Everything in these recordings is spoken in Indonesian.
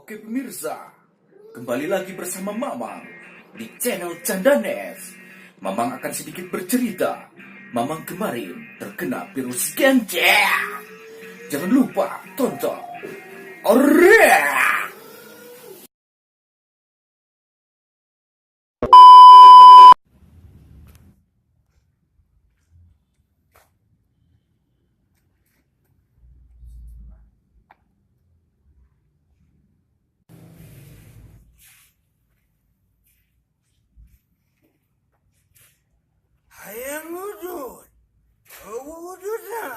Oke pemirsa, kembali lagi bersama Mamang di channel Candanes. Mamang akan sedikit bercerita. Mamang kemarin terkena virus ganja. Jangan lupa tonton. Ore! Hayang wujud, wujudnya.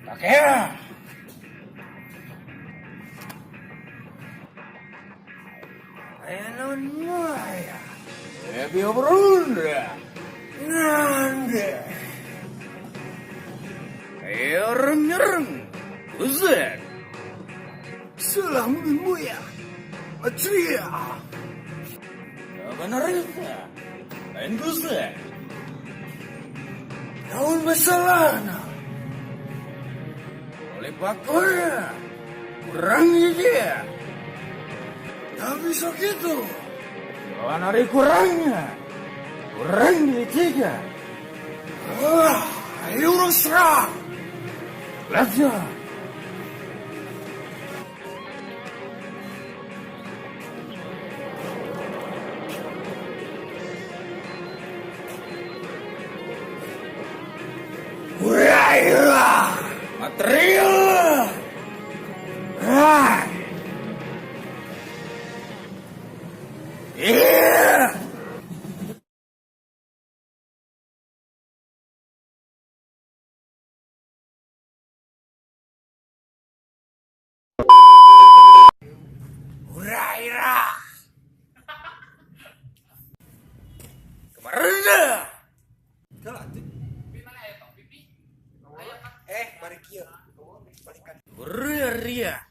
Kakek, Hayang nuaya, lebih berunda. nande. Nyereng, uzek. Selang bimbuya, atria. Benar itu. Lain uzek. Naun masalahna. Oleh pakornya, kurang dia. Tak bisa gitu. Kawan hari kurangnya, kurang di tiga. Ayo urus serang. Laja. Wah, Material. iya. Ura-ira. Kemarin Balik kieu. Balikan. Ria.